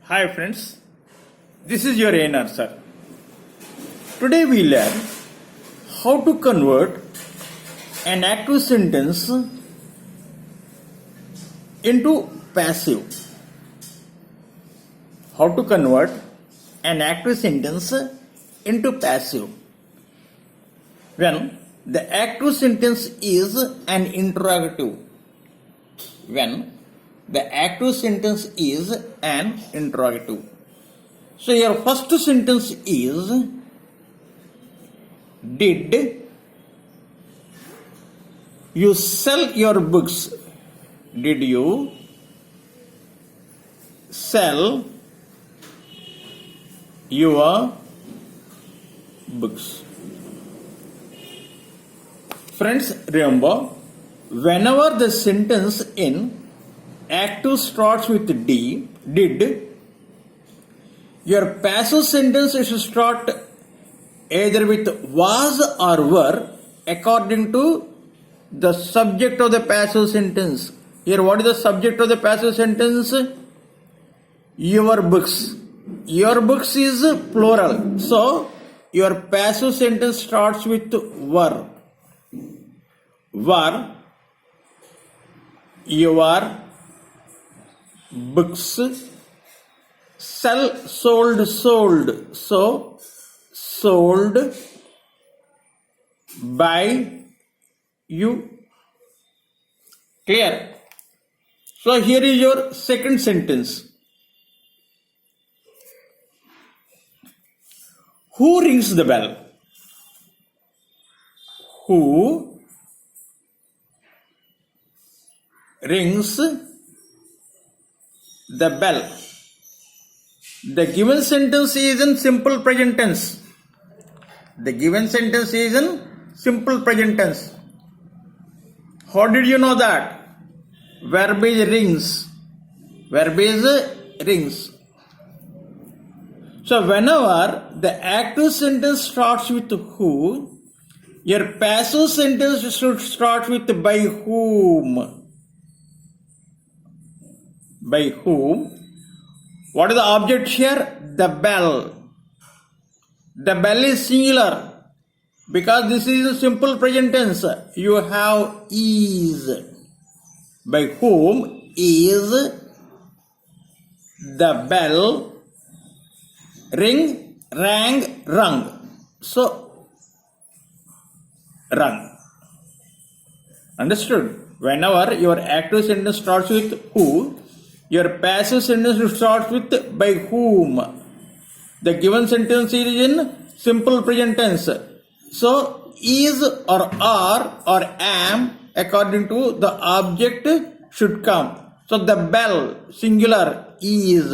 Hi friends, this is your ANR sir. Today we learn how to convert an active sentence into passive. How to convert an active sentence into passive. When the active sentence is an interrogative. When the active sentence is an interrogative. So your first sentence is, did you sell your books? Did you sell your books? Friends, remember, whenever the sentence in active starts with D, did, your passive sentence should start either with was or were according to the subject of the passive sentence. Here, what is the subject of the passive sentence? Your books. Your books is plural. So, your passive sentence starts with were. Were your books. Sell, sold, sold. So, sold by you. Clear? So, here is your second sentence. Who rings the bell? Who rings the bell? The given sentence is in simple present tense. The given sentence is in simple present tense. How did you know that? Verb is rings. Verb is rings. So whenever the active sentence starts with who, your passive sentence should start with by whom. By whom? What is the object here? The bell. The bell is singular because this is a simple present tense. You have is. By whom is the bell ring, rang, rung. So, rung. Understood? Whenever your active sentence starts with who, your passive sentence starts with by whom. The given sentence is in simple present tense. So, is or are or am according to the object should come. So, the bell, singular, is.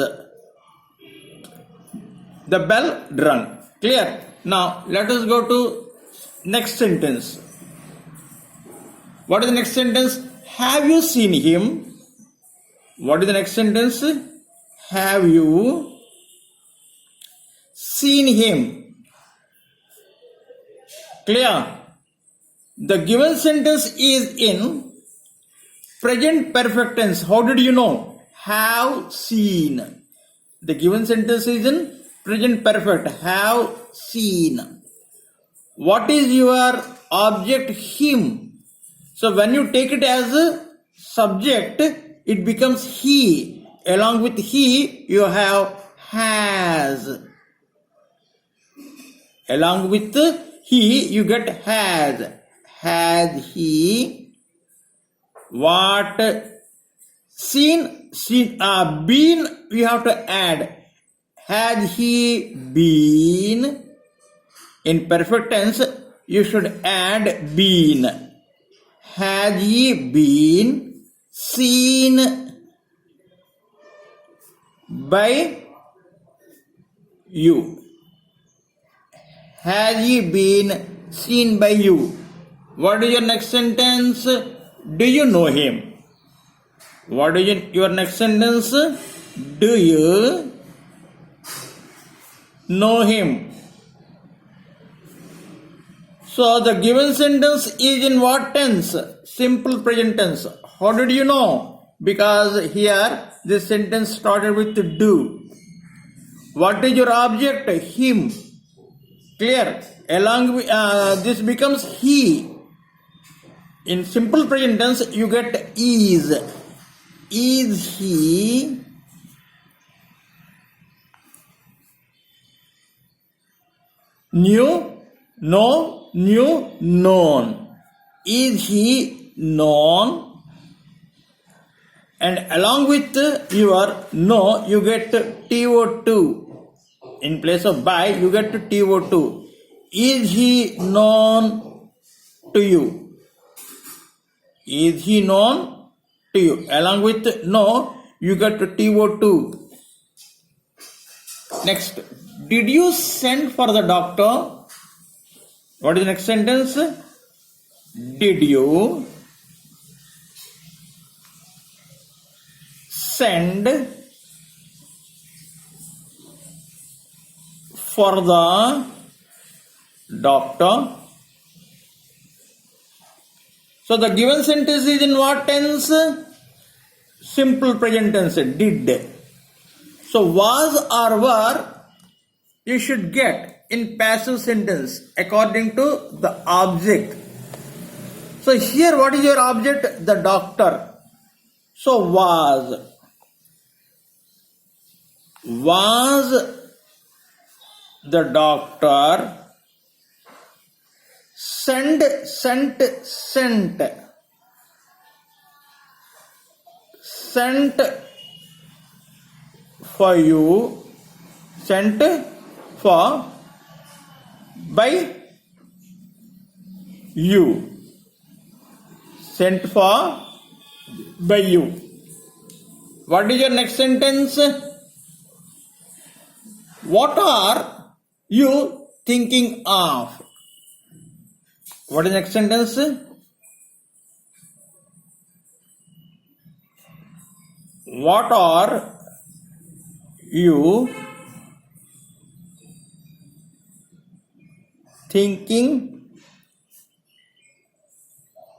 The bell rung. Clear? Now, let us go to next sentence. What is the next sentence? Have you seen him? What is the next sentence? Have you seen him? Clear? The given sentence is in present perfect tense. How did you know? Have seen. The given sentence is in present perfect. Have seen. What is your object? Him. So when you take it as a subject, it becomes he. Along with he, you have has. Along with he, you get has. Had he what seen? Been, we have to add. Had he been? In perfect tense, you should add been. Had he been seen by you? Had he been seen by you? What is your next sentence? Do you know him? What is your next sentence? Do you know him? So the given sentence is in what tense? Simple present tense. How did you know? Because here this sentence started with do. What is your object? Him. Clear? Along with, this becomes he. In simple present tense, you get is. Is he new? No, new, known. Is he known? And along with your no, you get TO2. In place of by, you get TO2. Is he known to you? Is he known to you? Along with no, you get TO2. Next, did you send for the doctor? What is the next sentence? Did you send for the doctor? So the given sentence is in what tense? Simple present tense, did. So was or were you should get in passive sentence according to the object. So here what is your object? The doctor. So was the doctor sent for you, sent for by you, sent for by you. What is your next sentence? What are you thinking of? What is the next sentence? What are you thinking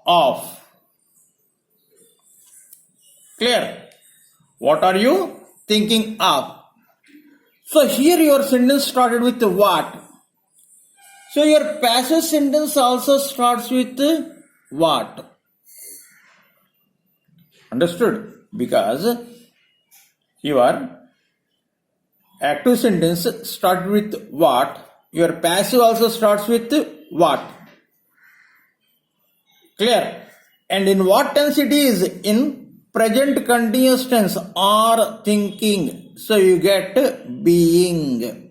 of? Clear? What are you thinking of? So here your sentence started with what? So your passive sentence also starts with what? Understood? Because your active sentence starts with what? Your passive also starts with what? Clear? And in what tense it is? In present continuous tense or thinking. So you get being.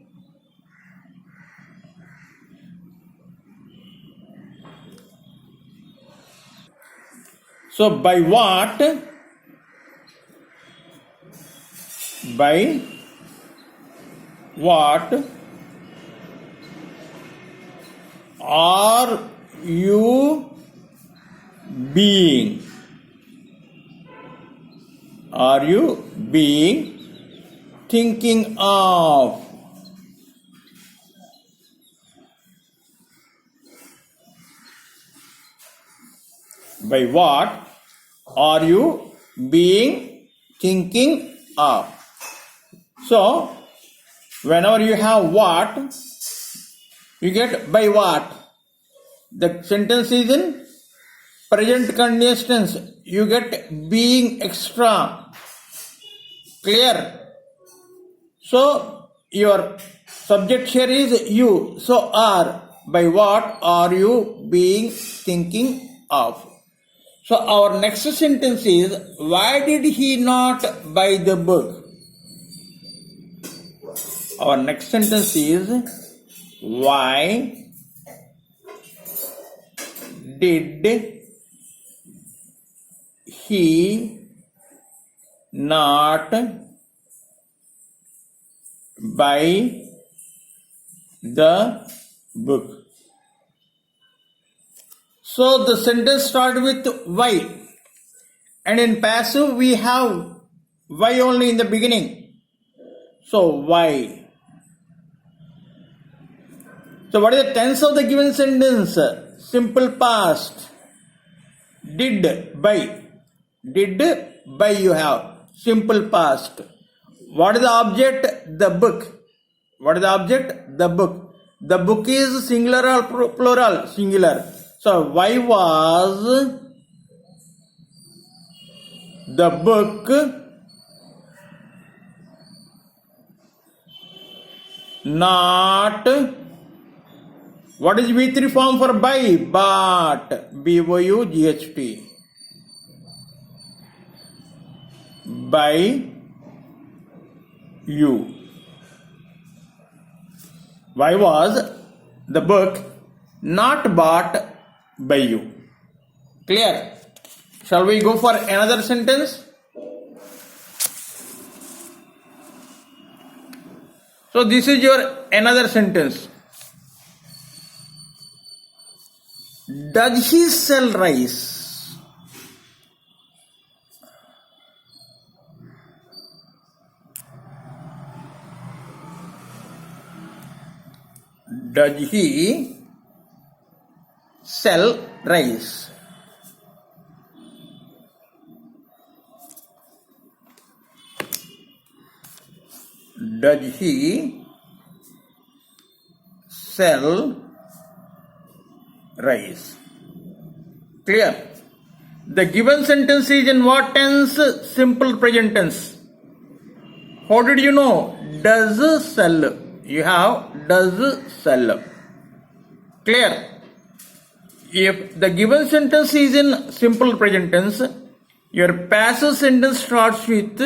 So by what? By what are you being? Are you being thinking of? By what are you being thinking of? So, whenever you have what, you get by what. The sentence is in present continuous tense. You get being extra. Clear? So, your subject here is you. So, are. By what are you being thinking of? So, our next sentence is, why did he not buy the book? Our next sentence is, why did he not buy the book? So the sentence starts with why, and in passive we have why only in the beginning. So why? So what is the tense of the given sentence? Simple past. Did, by. Did, by you have. simple past. What is the object? The book. What is the object? The book. The book is singular or plural? Singular. So why was the book not, what is V3 form for buy? Bought. B-O-U-G-H-T. By you. Why was the book not bought by you? Clear? Shall we go for another sentence? So this is your another sentence. Does he sell rice? Does he sell rice? Does he sell rice? Clear? The given sentence is in what tense? Simple present tense. How did you know? Does sell. You have does sell. Clear? If the given sentence is in simple present tense, your passive sentence starts with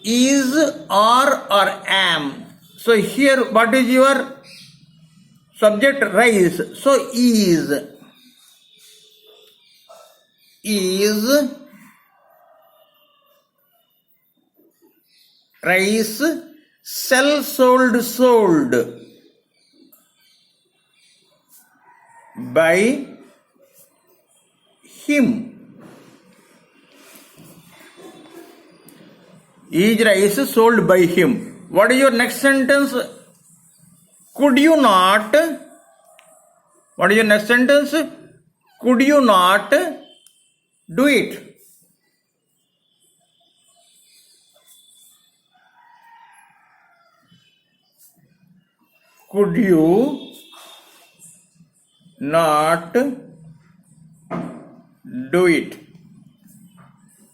is, are, or am. So here what is your subject? Rice. So is rice, sell, sold by him. Is rice sold by him? What is your next sentence? Could you not? What is your next sentence? Could you not do it? Could you not do it?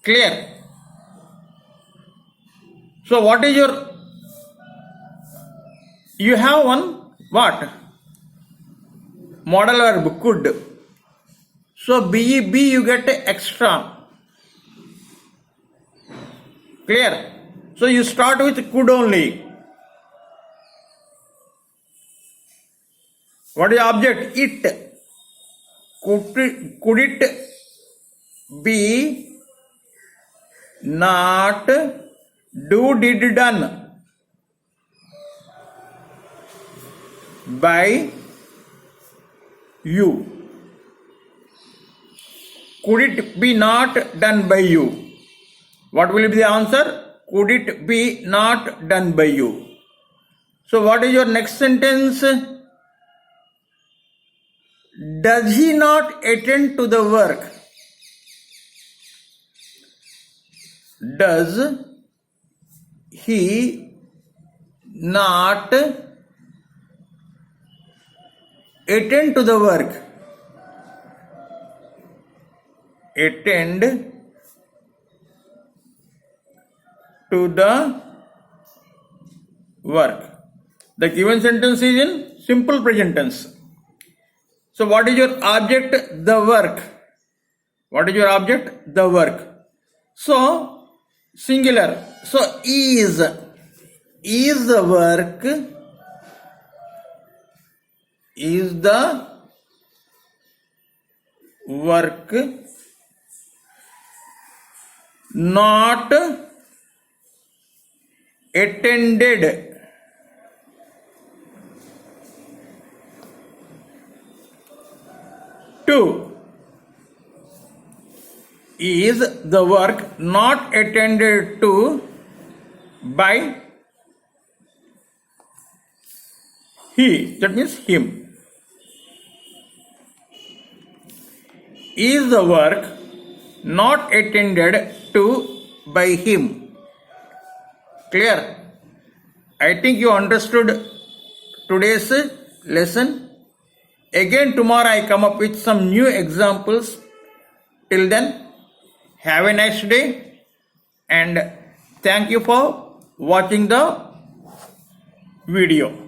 Clear? So what is your, you have one what? Modal verb could. So be you get extra. Clear? So you start with could only. What is the object? It. Could it be not do, did, done by you? Could it be not done by you? What will be the answer? Could it be not done by you? So what is your next sentence? Does he not attend to the work? Does he not attend to the work? Attend to the work. The given sentence is in simple present tense. So what is your object? The work. What is your object? The work. So singular. So is the work, is the work not attended to? Is the work not attended to by he? That means him. Is the work not attended to by him. Clear? I think you understood today's lesson. Again tomorrow I come up with some new examples. Till then, have a nice day and thank you for watching the video.